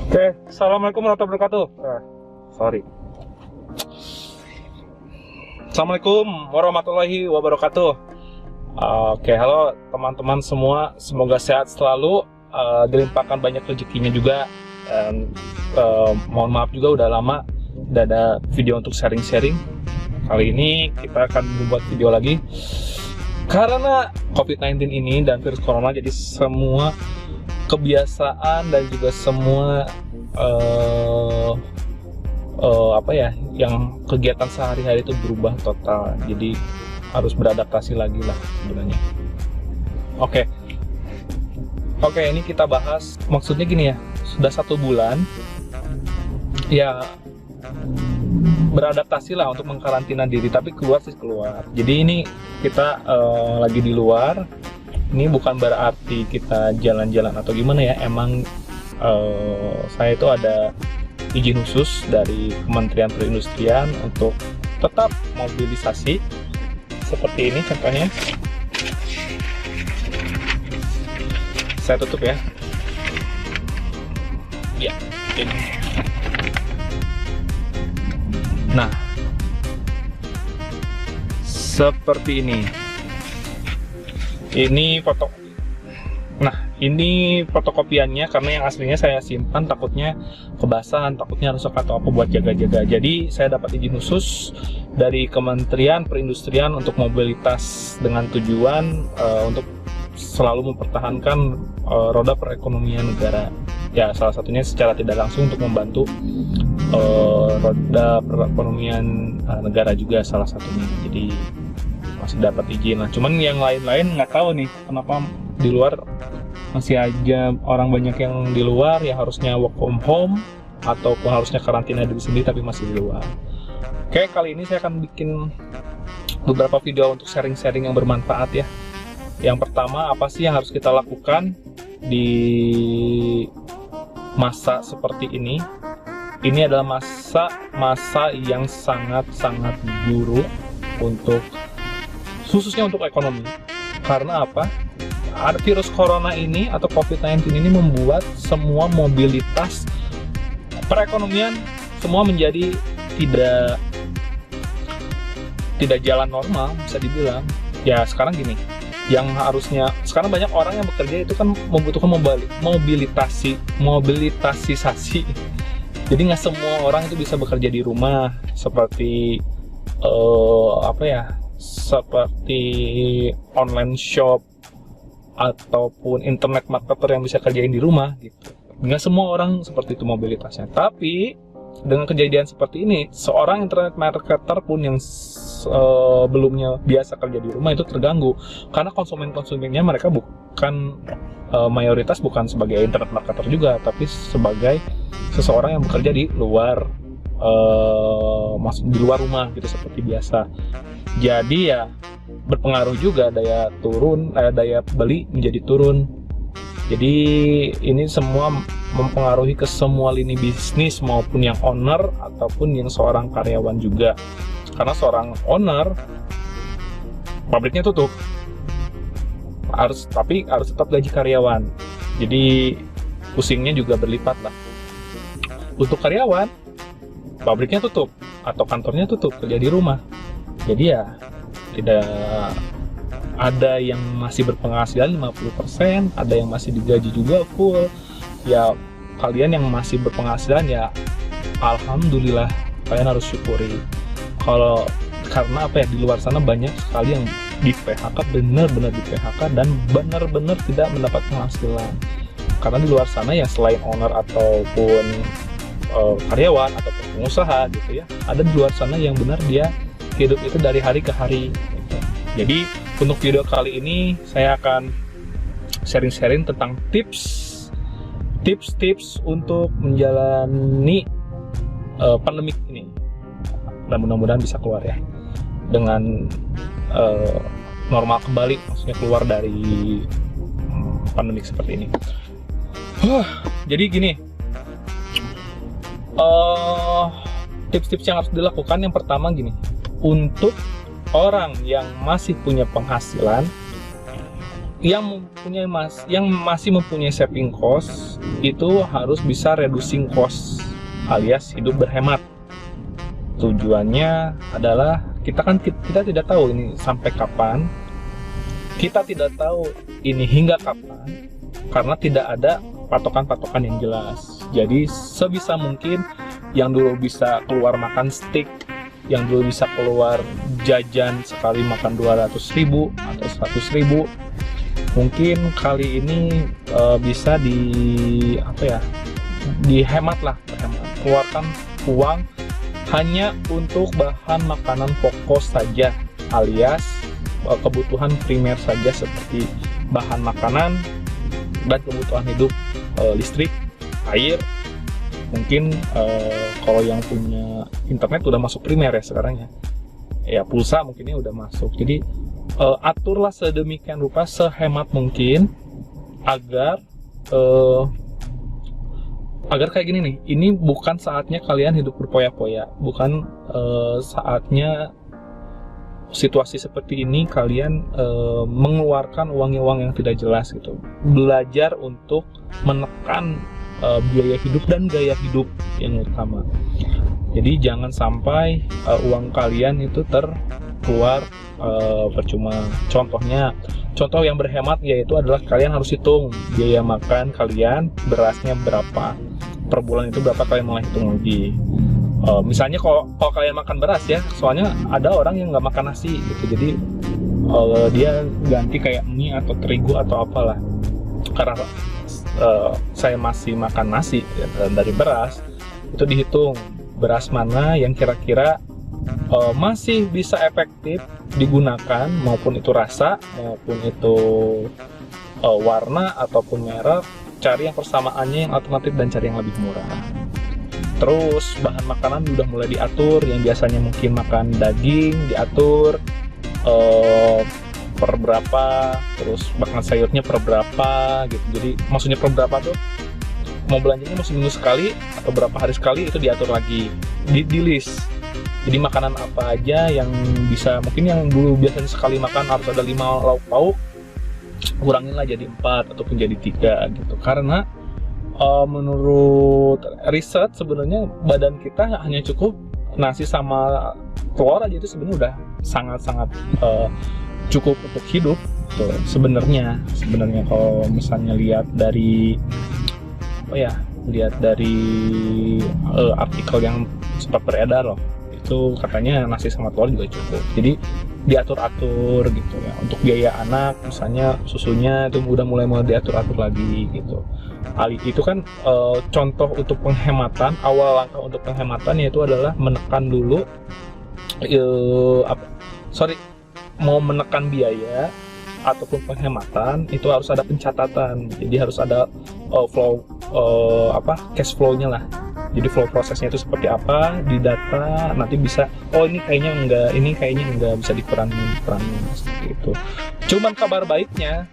Oke, Assalamualaikum warahmatullahi wabarakatuh. Sorry. Assalamualaikum warahmatullahi wabarakatuh. Oke, halo teman-teman semua. Semoga sehat selalu, dilimpahkan banyak rezekinya juga. Mohon maaf juga udah lama udah ada video untuk sharing-sharing. Kali ini kita akan membuat video lagi karena COVID-19 ini dan virus corona, jadi semua kebiasaan dan juga semua yang kegiatan sehari-hari itu berubah total, jadi harus beradaptasi lagi lah sebenarnya. Oke, ini kita bahas, maksudnya gini ya, sudah 1 bulan ya beradaptasi lah untuk mengkarantina diri, tapi keluar sih keluar. Jadi ini kita lagi di luar. Ini bukan berarti kita jalan-jalan atau gimana ya, emang saya itu ada izin khusus dari Kementerian Perindustrian untuk tetap mobilisasi seperti ini contohnya. Saya tutup ya. Ya, ini. Nah, seperti ini. Ini foto. Nah, ini fotokopiannya karena yang aslinya saya simpan, takutnya kebasahan, takutnya rusak atau apa, buat jaga-jaga. Jadi saya dapat izin khusus dari Kementerian Perindustrian untuk mobilitas dengan tujuan untuk selalu mempertahankan roda perekonomian negara. Ya, salah satunya secara tidak langsung untuk membantu roda perekonomian negara juga salah satunya. Jadi masih dapat izin lah. Cuman yang lain-lain nggak tahu nih kenapa di luar masih aja orang banyak yang di luar yang harusnya work from home ataupun harusnya karantina diri sendiri tapi masih di luar. Oke, kali ini saya akan bikin beberapa video untuk sharing-sharing yang bermanfaat ya. Yang pertama, apa sih yang harus kita lakukan di masa seperti ini? Ini adalah masa yang sangat-sangat buruk untuk khususnya untuk ekonomi. Karena apa? Ada virus corona ini atau COVID-19 ini membuat semua mobilitas perekonomian semua menjadi tidak jalan normal, bisa dibilang. Ya sekarang gini, yang harusnya sekarang banyak orang yang bekerja itu kan membutuhkan mobilitasisasi. Jadi nggak semua orang itu bisa bekerja di rumah seperti seperti online shop ataupun internet marketer yang bisa kerjain di rumah gitu. Nggak semua orang seperti itu mobilitasnya. Tapi dengan kejadian seperti ini, seorang internet marketer pun yang sebelumnya biasa kerja di rumah itu terganggu karena konsumennya mereka bukan mayoritas bukan sebagai internet marketer juga, tapi sebagai seseorang yang bekerja di luar di luar rumah gitu seperti biasa. Jadi ya berpengaruh juga daya beli menjadi turun. Jadi ini semua mempengaruhi ke semua lini bisnis maupun yang owner ataupun yang seorang karyawan juga. Karena seorang owner pabriknya tutup, tapi harus tetap gaji karyawan. Jadi pusingnya juga berlipat lah. Untuk karyawan, pabriknya tutup atau kantornya tutup, kerja di rumah. Jadi ya tidak ada yang masih berpenghasilan 50%, ada yang masih digaji juga full. Ya kalian yang masih berpenghasilan ya alhamdulillah, kalian harus syukuri. Karena apa ya, di luar sana banyak sekali yang di PHK, benar-benar di PHK dan benar-benar tidak mendapat penghasilan. Karena di luar sana ya selain owner ataupun karyawan ataupun pengusaha gitu ya, ada di luar sana yang benar dia hidup itu dari hari ke hari gitu. Jadi untuk video kali ini saya akan sharing-sharing tentang tips untuk menjalani pandemik ini, dan mudah-mudahan bisa keluar ya dengan normal kembali, maksudnya keluar dari pandemik seperti ini. Jadi gini, tips-tips yang harus dilakukan, yang pertama gini, untuk orang yang masih punya penghasilan yang masih mempunyai saving cost itu harus bisa reducing cost alias hidup berhemat. Tujuannya adalah kita tidak tahu ini sampai kapan, kita tidak tahu ini hingga kapan, karena tidak ada patokan-patokan yang jelas. Jadi sebisa mungkin yang dulu bisa keluar makan steak, yang dulu bisa keluar jajan sekali makan 200.000 atau 100.000, mungkin kali ini bisa dihemat lah, keluarkan uang hanya untuk bahan makanan pokok saja, alias kebutuhan primer saja seperti bahan makanan dan kebutuhan hidup, listrik, air. Mungkin kalau yang punya internet udah masuk primer ya sekarang ya pulsa mungkinnya udah masuk. Jadi aturlah sedemikian rupa, sehemat mungkin agar kayak gini nih, ini bukan saatnya kalian hidup berpoya-poya, bukan saatnya situasi seperti ini kalian mengeluarkan uang yang tidak jelas gitu. Belajar untuk menekan biaya hidup dan gaya hidup yang utama. Jadi jangan sampai uang kalian itu terkeluar percuma. Contoh yang berhemat yaitu adalah kalian harus hitung biaya makan kalian, berasnya berapa per bulan, itu berapa kalian mulai hitung lagi. Misalnya kalau kalian makan beras ya, soalnya ada orang yang nggak makan nasi gitu, jadi dia ganti kayak mie atau terigu atau apalah. Karena saya masih makan nasi ya, dari beras, itu dihitung beras mana yang kira-kira masih bisa efektif digunakan, maupun itu rasa, maupun itu warna ataupun merek. Cari yang persamaannya yang alternatif dan cari yang lebih murah. Terus bahan makanan udah mulai diatur, yang biasanya mungkin makan daging diatur per berapa, terus makan sayurnya per berapa gitu. Jadi maksudnya per berapa tuh, mau belanjanya mau seminggu sekali atau berapa hari sekali, itu diatur lagi di list. Jadi makanan apa aja yang bisa, mungkin yang dulu biasanya sekali makan harus ada 5 lauk pauk, kuranginlah jadi 4 ataupun jadi 3 gitu. Karena menurut riset sebenarnya badan kita hanya cukup nasi sama telur aja, itu sebenarnya udah sangat-sangat cukup untuk hidup tuh sebenarnya kalau misalnya lihat dari artikel yang sempat beredar loh, itu katanya nasi sama telur juga cukup. Jadi diatur-atur gitu ya. Untuk biaya anak misalnya susunya itu udah mulai diatur-atur lagi gitu. Itu kan contoh untuk penghematan. Awal langkah untuk penghematan yaitu adalah menekan dulu mau menekan biaya ataupun penghematan itu harus ada pencatatan. Jadi harus ada cash flow-nya lah. Jadi flow prosesnya itu seperti apa di data, nanti bisa ini kayaknya enggak, bisa dikurangin seperti itu. Cuman kabar baiknya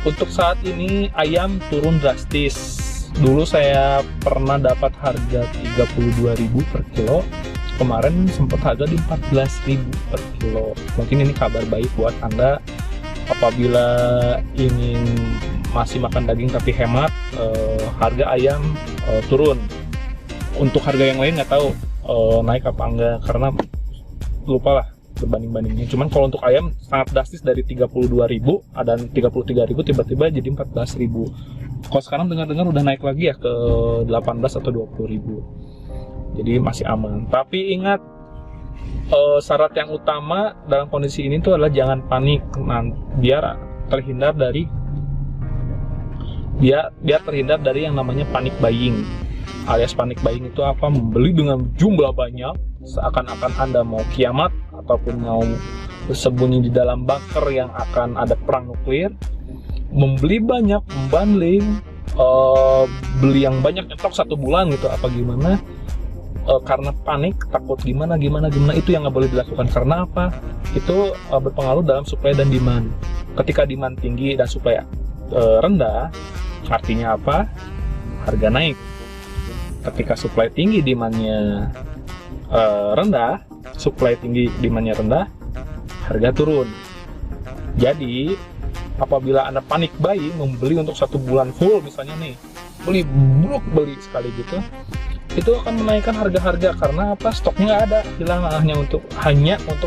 untuk saat ini ayam turun drastis. Dulu saya pernah dapat harga 32.000 per kilo, kemarin sempat harga di 14.000 per kilo. Mungkin ini kabar baik buat Anda apabila ingin masih makan daging tapi hemat, harga ayam turun. Untuk harga yang lain nggak tahu naik apa enggak, karena lupa lah berbanding-bandingnya. Cuman kalau untuk ayam sangat drastis, dari 32.000 dan 33.000 tiba-tiba jadi 14.000. Kalau sekarang dengar-dengar udah naik lagi ya ke 18 atau 20.000. Jadi masih aman. Tapi ingat, syarat yang utama dalam kondisi ini tuh adalah jangan panik, biar terhindar dari yang namanya panic buying. Alias panic buying itu apa? Membeli dengan jumlah banyak, seakan-akan Anda mau kiamat ataupun mau bersembunyi di dalam bunker yang akan ada perang nuklir. Membeli banyak, membandling, beli yang banyak nyetok 1 bulan gitu apa gimana, karena panik, takut gimana, itu yang nggak boleh dilakukan. Karena apa? Itu berpengaruh dalam supply dan demand. Ketika demand tinggi dan supply rendah, artinya apa? Harga naik. Ketika supply tinggi, demand-nya rendah, supply tinggi, demand-nya rendah, harga turun. Jadi apabila Anda panik buying, membeli untuk 1 bulan full misalnya nih, beli sekali gitu, itu akan menaikkan harga-harga karena apa? Stoknya nggak ada, hilang hanya untuk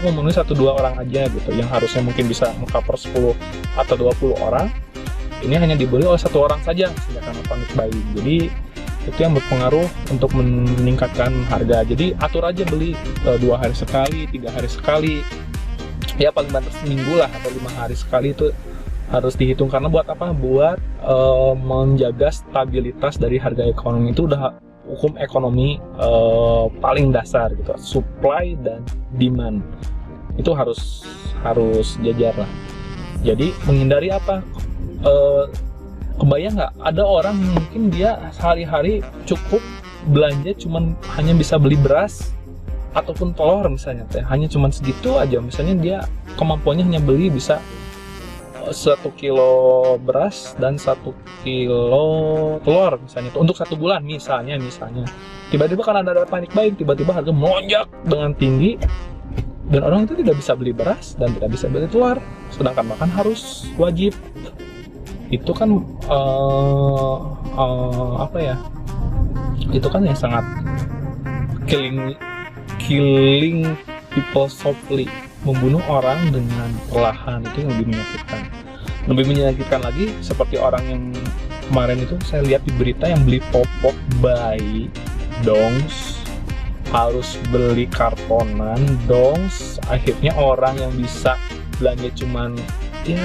memenuhi 1-2 orang aja gitu, yang harusnya mungkin bisa meng-cover 10 atau 20 orang, ini hanya dibeli oleh 1 orang saja sehingga karena panik buying. Jadi itu yang berpengaruh untuk meningkatkan harga. Jadi atur aja beli 2 hari sekali, 3 hari sekali, ya paling banter seminggu lah, atau 5 hari sekali. Itu harus dihitung karena buat apa? Buat menjaga stabilitas dari harga ekonomi. Itu udah hukum ekonomi paling dasar gitu, supply dan demand itu harus jajar lah. Jadi menghindari apa? Kebayang nggak ada orang mungkin dia sehari-hari cukup belanja cuman hanya bisa beli beras ataupun telur misalnya, hanya cuman segitu aja. Misalnya dia kemampuannya hanya beli bisa 1 kilo beras dan 1 kilo telur misalnya, untuk 1 bulan misalnya. Tiba-tiba karena ada panik buying, tiba-tiba harga melonjak dengan tinggi dan orang itu tidak bisa beli beras dan tidak bisa beli telur, sedangkan makan harus wajib. Itu kan apa ya? Itu kan yang sangat killing people softly, membunuh orang dengan perlahan. Itu yang lebih menyakitkan lagi, seperti orang yang kemarin itu saya lihat di berita yang beli popok bayi dongs, harus beli kartonan dongs. Akhirnya orang yang bisa belanja cuman ya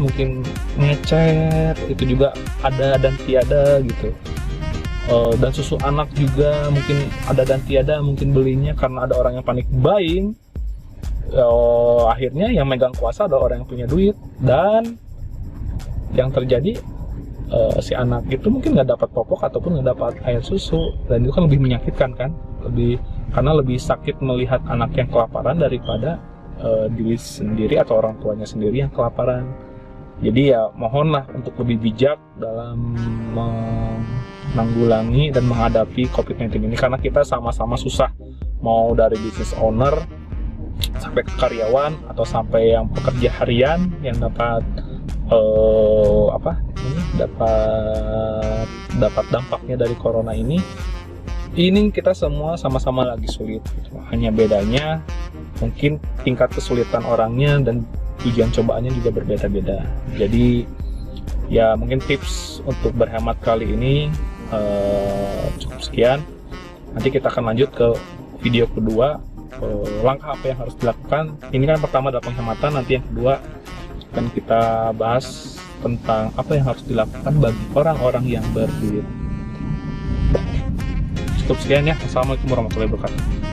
mungkin ngecer, itu juga ada dan tiada gitu. Dan susu anak juga mungkin ada dan tiada mungkin belinya karena ada orang yang panik buying. Akhirnya yang megang kuasa ada orang yang punya duit, dan yang terjadi si anak itu mungkin nggak dapat popok ataupun nggak dapat air susu, dan itu kan lebih menyakitkan kan, karena lebih sakit melihat anak yang kelaparan daripada diri sendiri atau orang tuanya sendiri yang kelaparan. Jadi ya mohonlah untuk lebih bijak dalam menanggulangi dan menghadapi COVID-19 ini, karena kita sama-sama susah, mau dari business owner sampai ke karyawan atau sampai yang pekerja harian yang dapat dapat dampaknya dari corona ini kita semua sama-sama lagi sulit gitu. Hanya bedanya mungkin tingkat kesulitan orangnya dan tujuan cobaannya juga berbeda-beda. Jadi ya mungkin tips untuk berhemat kali ini cukup sekian. Nanti kita akan lanjut ke video kedua, langkah apa yang harus dilakukan. Ini kan pertama adalah penghematan, nanti yang kedua akan kita bahas tentang apa yang harus dilakukan bagi orang-orang yang berduit. Cukup sekian ya. Assalamualaikum warahmatullahi wabarakatuh.